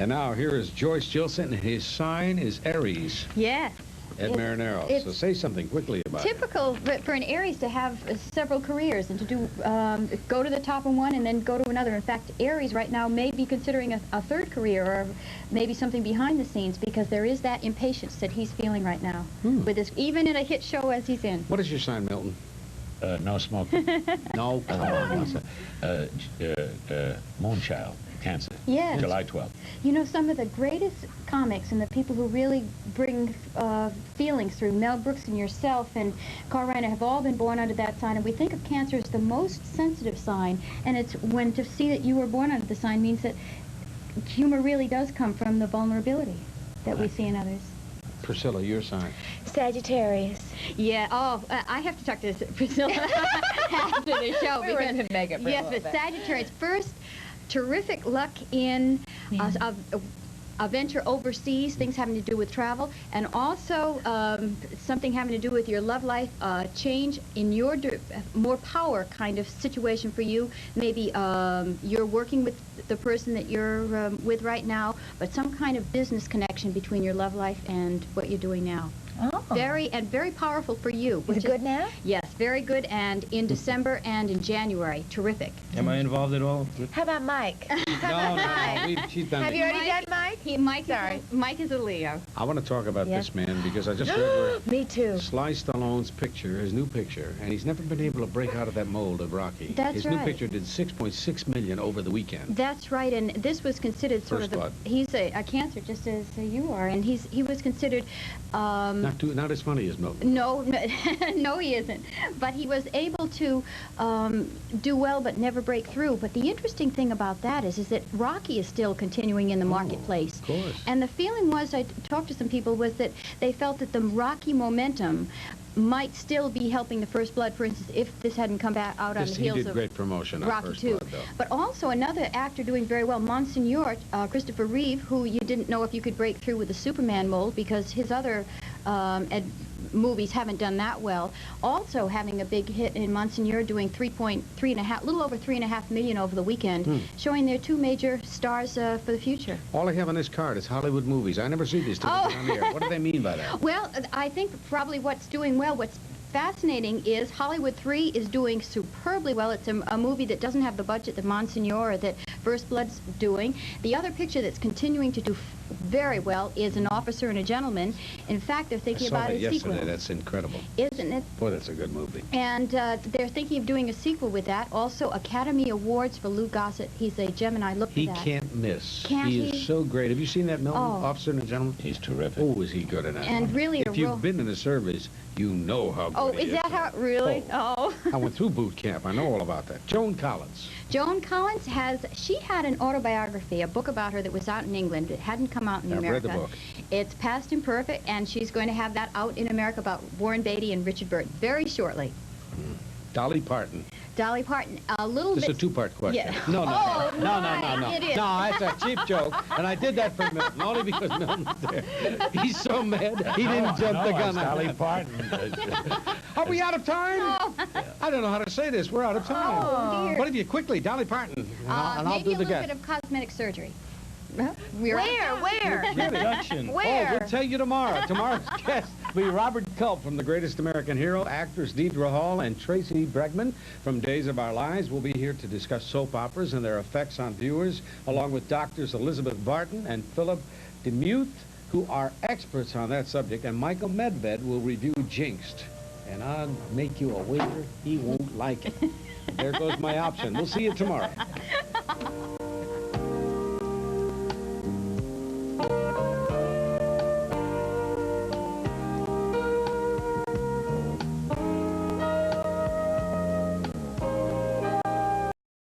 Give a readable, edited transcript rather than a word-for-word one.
And now here is Joyce Jillson. His sign is Aries. Yes. At Marinaro. So say something quickly about it. Typical for an Aries to have several careers and to do go to the top of one and then go to another. In fact, Aries right now may be considering a third career or maybe something behind the scenes because there is that impatience that he's feeling right now with this, even in a hit show as he's in. What is your sign, Milton? No smoking. No, come on. Moonchild, Cancer. Yes. July 12th. You know, some of the greatest comics and the people who really bring feelings through, Mel Brooks and yourself and Carl Reiner, have all been born under that sign. And we think of Cancer as the most sensitive sign. And it's when to see that you were born under the sign means that humor really does come from the vulnerability that we see in others. Priscilla, your sign. Sagittarius. Yeah, I have to talk to Priscilla after the show. We were in Mega for yes, but Sagittarius, first, terrific luck in a venture overseas, things having to do with travel, and also something having to do with your love life, change in your more power kind of situation for you. Maybe you're working with the person that you're with right now, but some kind of business connection between your love life and what you're doing now. Oh. Very powerful for you. Is it good now? Yes, very good, and in December and in January, terrific. Am I involved at all? How about Mike? She's done Have you already done Mike? Mike is a Leo. I want to talk about this man because I just read where Me too. Sly Stallone's picture, his new picture, and he's never been able to break out of that mold of Rocky. That's his right. new picture did $6.6 million over the weekend. That's right, and this was considered sort First of blood. he's a Cancer just as you are, and he was considered Not as funny as Milton. no, no, he isn't. But he was able to do well, but never break through. But the interesting thing about that is that Rocky is still continuing in the marketplace. Of course. And the feeling was, I talked to some people, was that they felt that the Rocky momentum might still be helping the First Blood, for instance, if this hadn't come back out on the He heels did of great promotion on Rocky First II. Blood, though. But also another actor doing very well, Monsignor, Christopher Reeve, who you didn't know if you could break through with the Superman mold because his other movies haven't done that well. Also having a big hit in Monsignor, doing little over $3.5 million over the weekend, showing their two major stars for the future. All I have on this card is Hollywood movies. I never see these till they get on the air. What do they mean by that? Well, I think probably what's doing well, what's fascinating is Hollywood 3 is doing superbly well. It's a movie that doesn't have the budget that Monsignor or that First Blood's doing. The other picture that's continuing to do very well is An Officer and a Gentleman. In fact, they're thinking about a sequel. Yesterday. That's incredible. Isn't it? Boy, that's a good movie. And they're thinking of doing a sequel with that. Also, Academy Awards for Lou Gossett. He's a Gemini. Look for He that. can't miss. Can't he is so great. Have you seen that, Milton? Oh. Officer and a Gentleman? He's terrific. Oh, is he good in that And one. really if you've been in the service, you know how good Oh, he is that how? Really? Oh. I went through boot camp. I know all about that. Joan Collins. Joan Collins she had an autobiography, a book about her that was out in England. It hadn't come out in America. I've read the book. It's Past Imperfect, and she's going to have that out in America about Warren Beatty and Richard Burton very shortly. Dolly Parton. Dolly Parton, a little This bit... is a two-part question. Yeah. No. It is. No, that's a cheap joke, and I did that for Milton, only because Milton's there. He's so mad, he didn't jump the gun on Dolly that. Parton. Are we out of time? Oh. I don't know how to say this. We're out of time. Oh, dear. What if you quickly, Dolly Parton, and I'll maybe do a the little guess. bit of cosmetic surgery. Where? Introduction. Oh, Where? we'll tell you tomorrow. Tomorrow's guest will be Robert Culp from The Greatest American Hero, actors Deidre Hall and Tracy Bregman from Days of Our Lives will be here to discuss soap operas and their effects on viewers, along with doctors Elizabeth Barton and Philip DeMute, who are experts on that subject, and Michael Medved will review Jinxed. And I'll make you a waiter, he won't like it. There goes my option. We'll see you tomorrow.